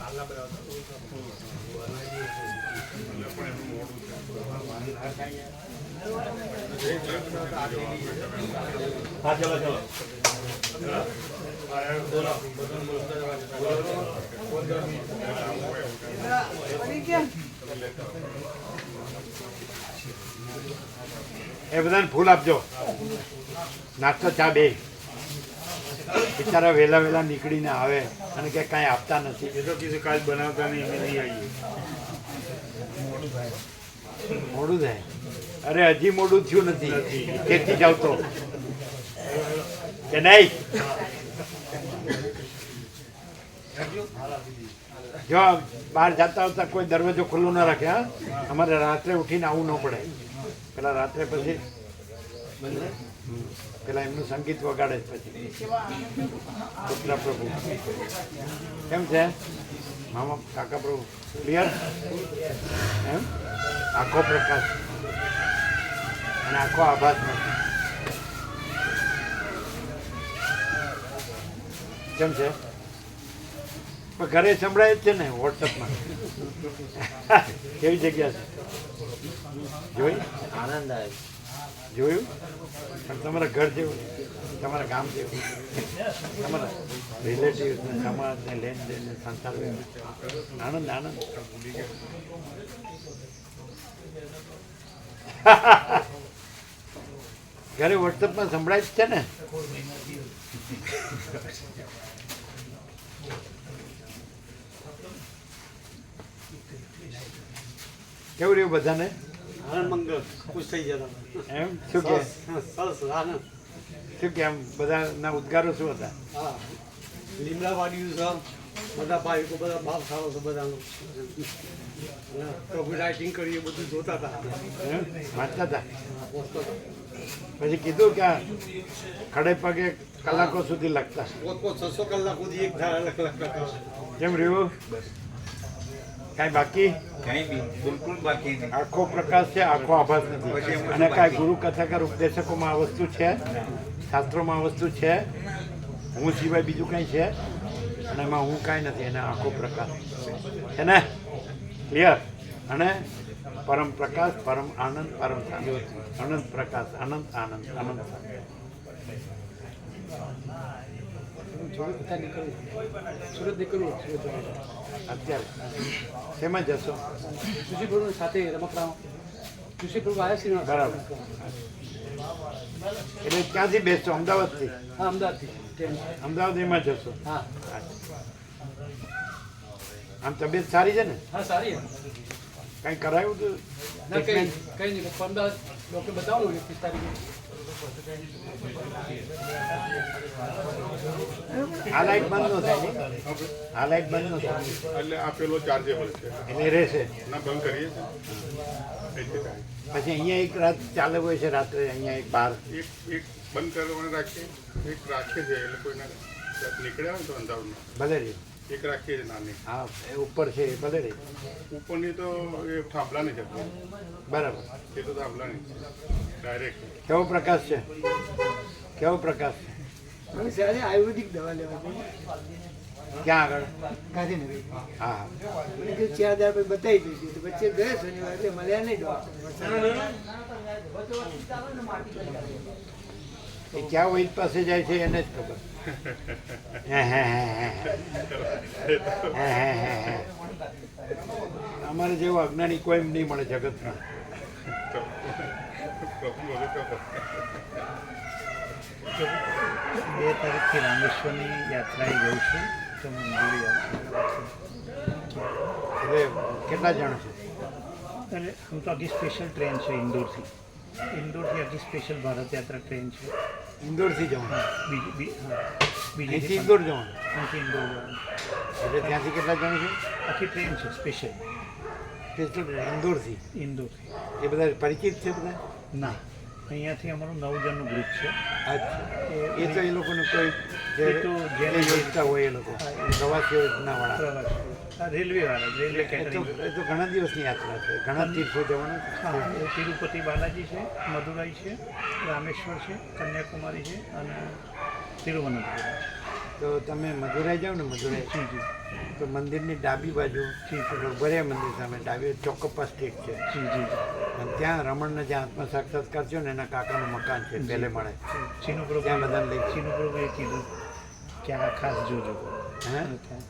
हाँ चलो चलो એ બધાને ફૂલ આપજો. નાસ્તો ચા બે બિચારા વહેલા વહેલા નીકળીને આવે અને કે કાંઈ આપતા નથી. એ તો કીધું કાલ બનાવતા નહીં, અમે નહીં આવીએ. મોડું થાય. અરે હજી મોડું થયું નથી, તેથી જ આવતો કે નહીં. જો બહાર જતા આવતા કોઈ દરવાજો ખુલ્લો ના રાખે. હા, અમારે રાત્રે ઉઠીને આવવું ન પડે. પેલા રાત્રે પછી પેલા એમનું સંગીત વગાડે જ પછી પુત્ર પ્રભુ. કેમ છે મામા કાકા પ્રભુ? ક્લિયર? એમ આખો પ્રકાશ અને આખો આભાસ નથી. કેમ છે? પણ ઘરે સંભળાય જ છે ને વોટ્સઅપમાં. કેવી જગ્યા છે? જોઈ? આનંદ આવે. જોયું? પણ તમારા ઘર જેવું, તમારા ગામ જેવું, તમારા રિલેટિવ સમાજ ને લેનદેન ને સંસાર આનંદ આનંદ. ઘરે વોટ્સઅપમાં સંભળાય જ છે ને. કેવું રહ્યું બધાને? આનંદ મંગળ ખુશ થઈ જતા. એમ શું કે સરસ આનંદ. શું કે આમ બધાના ઉદ્ગારો શું હતા? હા, લીમડા વાગ્યું છે, બધા ભાઈઓ બધા ભાવ સારો છે બધાનો. પ્રભુ રાઇટિંગ કરી એ બધું જોતા હતા, એમ વાંચતા હતા. વાંચતા હતા. પછી કીધું કે આ ખડે પગે કલાકો સુધી લખતા. પોત 600 કલાક સુધી એક ધારા લખતા. કેમ રહ્યું? કાંઈ બાકી? કઈ બી બિલકુલ બાકી નહીં. આખો પ્રકાશ છે, આખો આભાસ નથી. અને કાંઈ ગુરુ કથાકાર ઉપદેશકોમાં આ વસ્તુ છે, શાસ્ત્રોમાં આ વસ્તુ છે. હું સિવાય બીજું કાંઈ છે અને એમાં હું કાંઈ નથી. એને આખો પ્રકાશ છે ને. ક્લિયર? અને પરમ પ્રકાશ, પરમ આનંદ, પરમ શાંતિ. અનંત પ્રકાશ, અનંત આનંદ, અનંત શાંતિ. સુરત નીકળવું અત્યારે શેમાં જશો? સુશીપ્રભુ સાથે રમકડાઓ. સુશીપ્રભુ આવ્યા છે. બરાબર. એટલે ક્યાંથી બેસશો? અમદાવાદથી? હા, અમદાવાદથી. અમદાવાદ એમાં જશો? હા આમ તબિયત સારી છે ને? હા, સારી. કાંઈ કરાયું હતું? ના, કઈ નહીં. અમદાવાદ ડૉક્ટર બતાવું 21 તારીખે. આ લાઈટ બંધ ન થાય ને? આ લાઈટ બંધ ન થાય એટલે આ પેલો ચાર્જેબલ છે, એટલે રહેશે. ના બંધ કરીએ છીએ. પછી અહીંયા એક રાત ચાલે હોય છે, રાત્રે અહીંયા એક બાર. એક બંધ કરવાને રાખીએ, એક રાખીએ છીએ. એટલે કોઈને નીકળ્યા હોય તો અંધારું ભલે રહી. એક રાખીએ છીએ નાની. હા, એ ઉપર છે એ ભલે રહી. ઉપરની તો એ થાંભલાની છે. બરાબર. એ તો થાંભલાની ડાયરેક્ટ. કેવો પ્રકાશ છે? કેવો પ્રકાશ છે? સારી આયુર્વેદિક દવા લેવા ક્યાં આગળ? ગાંધીનગર. હા, મને કે 4 દાડા પછી બતાવી દીધી તો વચ્ચે ગયે શનિવાર એટલે મળ્યા નહીં ડૉક્ટર. એ ક્યાં વૈદ પાસે જાય છે એને જ ખબર. અમારે જેવો અજ્ઞાની કોઈ નહીં મળે જગતમાં. 2 તારીખથી રામેશ્વરની યાત્રાએ જઉં છું તો મંજૂરી એટલે કેટલા જણ છે? અને હું તો આખી સ્પેશિયલ ટ્રેન છે ઇન્દોરથી આખી સ્પેશિયલ ભારત યાત્રા ટ્રેન છે. ઇન્દોરથી જવાનું? હા, બીજી અહીંથી ઇન્દોર જવાનું? અહીંથી ઇન્દોર જવાનું. એટલે ત્યાંથી કેટલા જણ છે? આખી ટ્રેન છે સ્પેશિયલ ઇન્દોરથી. ઇન્દોરથી. એ બધા પરિચિત છે બધા? ના, અહીંયાથી અમારું 9 જણનું ગ્રુપ છે. અચ્છા. એ તો એ લોકોને કોઈ એ તો જેને યોજતા હોય એ લોકો પ્રવાસી યોજનાવાળા. પ્રવાસ રેલવેવાળા, રેલવે એ કેટરિંગ. તો ઘણા દિવસની યાત્રા છે, ઘણા તીર્થો જવાના છે. હા, એ તિરુપતિ બાલાજી છે, મદુરાઈ છે, રામેશ્વર છે, કન્યાકુમારી છે અને તિરુવનંતપુરમ. તો તમે મદુરાઈ જાઓ ને? મદુરાઈ જી જી. તો મંદિરની ડાબી બાજુ ભર્યા મંદિર સામે ડાબી ચોકપ્પા સ્ટ્રીટ છે જી જી અને ત્યાં રમણને જ્યાં આત્મ સાક્ષાત્કાર થયો ને એના કાકાનું મકાન છે પહેલે મળે ચીનુ ત્યાં બધાને લઈ ચીનુ પ્રભુએ કીધું કે આ ખાસ જોજો હે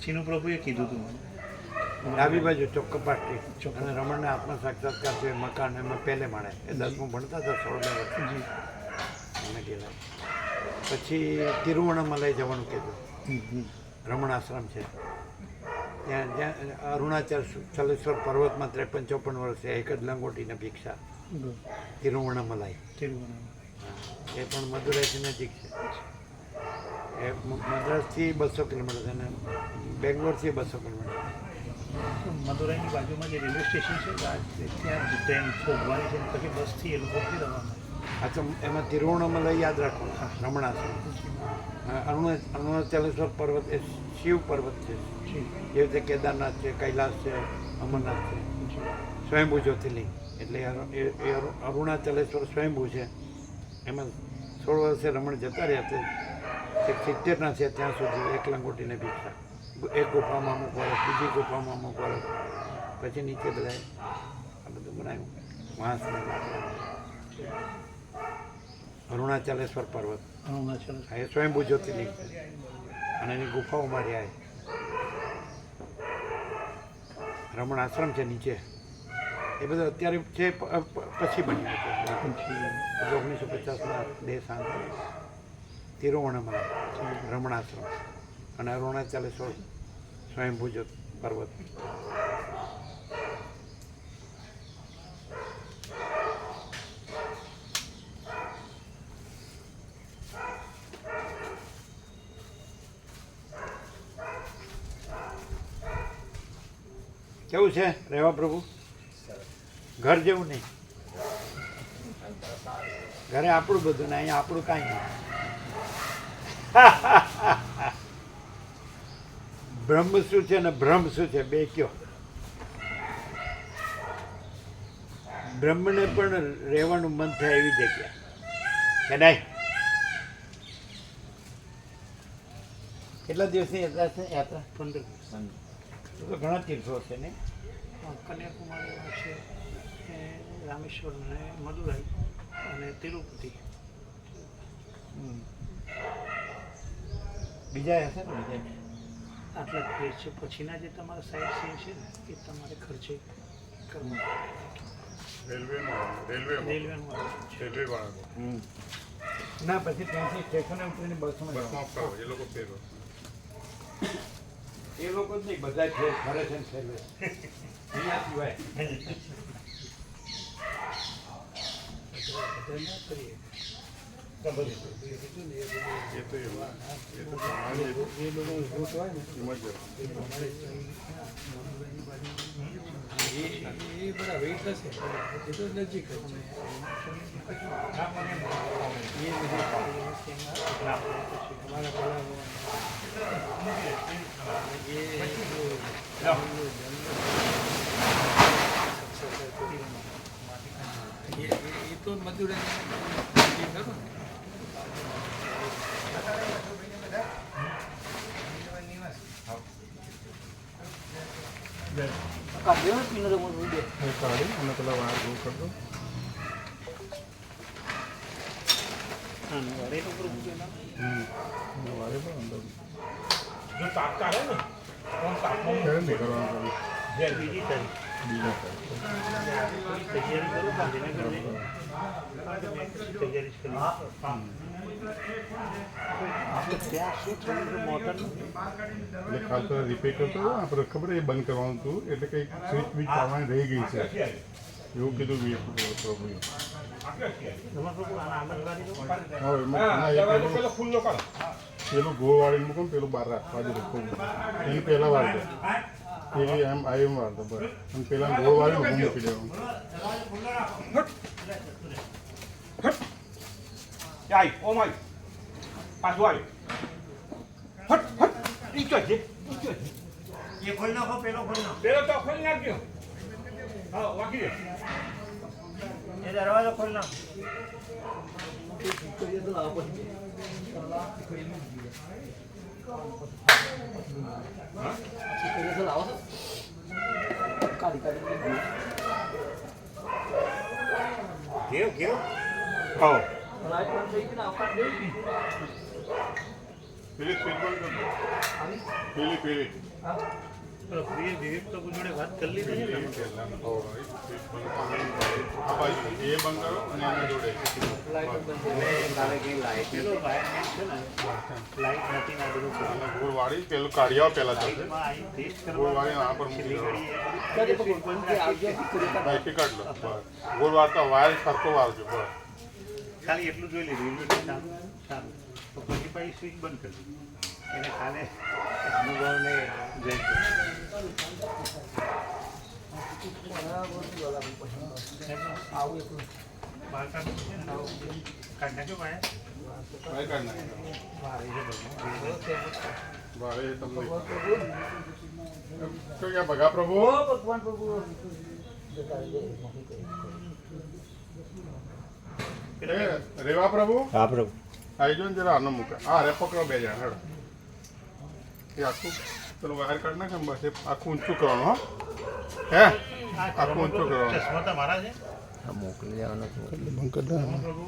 ચીનુ પ્રભુએ કીધું હતું મને ડાબી બાજુ ચોકપ્પા સ્ટ્રીટ અને રમણને આત્મ સાક્ષાત્કાર થયો એ મકાન એમાં પહેલે મળે એ 10મું ભણતા હતા 16 વર્ષ જી અમે ગયેલા પછી તિરુવણામલાઈ જવાનું કીધું રમણ આશ્રમ છે ત્યાં જ્યાં અરુણાચલેશ્વર પર્વતમાં 53-54 વર્ષે એક જ લંગોટીને ભિક્ષા તિરુવણામલાઈ એ પણ મદુરાઈથી નજીક છે એ મદ્રાસથી 200 કિલોમીટર છે અને બેંગ્લોરથી 200 કિલોમીટર મદુરાઈની બાજુમાં જે રેલવે સ્ટેશન છે ત્યાં ટ્રેન થોભવાની છે પછી બસથી એ લોકો રવાના આ તો એમાં તિરુવણામલાઈ યાદ રાખવાનું રમણાશ્રમ અરુણાચલેશ્વર પર્વત એ શિવ પર્વત છે જેવી રીતે કેદારનાથ છે કૈલાસ છે અમરનાથ છે સ્વયંભૂ જ્યોતિર્લિંગ એટલે એ અરુણાચલેશ્વર સ્વયંભૂ છે એમાં 16 વર્ષે રમણ જતા રહ્યા તે 70ના છે ત્યાં સુધી એક લંગોટીને ભિક્ષા એક ગુફામાં અમુક વર્ષ બીજી ગુફામાં અમુક વર્ષ પછી નીચે બધા આ બધું બનાવ્યું વાંસને અરુણાચલેશ્વર પર્વત એ સ્વયંભૂ જ્યોતિર્લિંગ છે અને એની ગુફાઓમાં રહ્યા રમણ આશ્રમ છે નીચે એ બધું અત્યારે છે પછી બન્યું છે 1950ના દેશ આંતર તિરુવણામલાઈ રમણ આશ્રમ અને અરુણાચલેશ્વર સ્વયંભૂ પર્વત કેવું છે રહેવા પ્રભુ ઘર જેવું નહીં ઘરે આપણું બધું ને અહીંયા આપણું કાંઈ નહીં બ્રહ્મ શું છે ને ભ્રમ શું છે બે કયો બ્રહ્મને પણ રહેવાનું મન થાય એવી જગ્યા કે નહીં કેટલા દિવસની યાત્રા છે યાત્રા 15 દિવસ તો ઘણા તીર્થો હશે ને કન્યાકુમારી છે રામેશ્વર અને મદુરાઈ અને તિરુપતિ બીજા હશે ને બીજા આટલા જ પ્લેસ છે પછીના જે તમારા સાઈડ સીન છે ને એ તમારે ખર્ચે કરવું રેલવેનું ના પછી ત્યાંથી સ્ટેશને ઉતરીને બસમાં એ લોકો ફેરવે એ લોકો જ નહીં બધા ફરે છે ને ફેરવે અહીંયા સિવાય એ બધા વેઇટ હશે એ તો નજીક જ એ તો મદુરાઈ ખરું ને અને પેલા વાર દૂર કરતો વારે પણ અંદર જો તાપ કાઢે ને કોણ તાપમાં નહીં કરવાનું બીજી તારીખ બીજા તૈયારી કરો ગાંધીનગરની તૈયારી કરી આપણે ત્યાં શું થયું હતું મોટરનું એટલે ખાસ તો રિપેર કરતો હતો આપણે ખબર એ બંધ કરવાનું હતું એટલે કંઈક સ્વિચ બીચ પાડવાની રહી ગઈ છે એવું કીધું પ્રભુએ પેલું ગોળ વાળીને મૂકો ને પેલું બહાર રાખવા દે એની પહેલાં વાર દે એની એમ વાર દો બસ અને પેલા ગોળ વાળીને મૂકી દેવાનું આય ઓ માય પાછું આવ્યું હટ હટ ઈચો છે એ ખોલ નાખો પેલો ખોલ નાખો પેલો તો ખોલ નાખજો હા વાકી દે એ દરવાજો ખોલ નાખો કેવું કેવું હો પેલી સ્વીટ બંધ કરી દો. પેલી પેલો પ્રિય વિવેક તો જોડે વાત કરી લીધી છે ને આ બાજુ એ બંધ કરો અને એના જોડે પેલો વાયરમેન છે ને લાઈટ નથી ના બધું છે. અને ગોળ વાળી પેલું કાઢી આવો પહેલા ચાલશે લાઈટમાં આવી ટેસ્ટ ગોળ કરવા વાળી આ પર મૂકી દો સ્વિચ બંધ રાખી છે. બાકી કાઢ લો બસ ગોળ વાળતા વાયર સરખો વાળજો બસ ખાલી એટલું જોઈ લીધું રેલવે સારું સારું તો પછી સ્વિચ બંધ કરી દીધું એને ખાલે અનુભવને જઈ બાળકા છે ને કાઢ નાખ્યો વાયર વાયર કાઢ નાખો વારે છે બધું વારે તમને શું ક્યાં ભગા પ્રભુ એ રેવા પ્રભુ હા પ્રભુ આવી જો ને જરા આનો મૂકે હા રે પકડો બે જણા હેડો એ આખું પેલું વાયર કાઢ નાખે ને બસ એ આખું ઊંચું કરવાનું હો હે આખું ઊંચું કરવાનું ચશ્મા તમારા છે મોકલી દેવાનો બંધ કરી દે પ્રભુ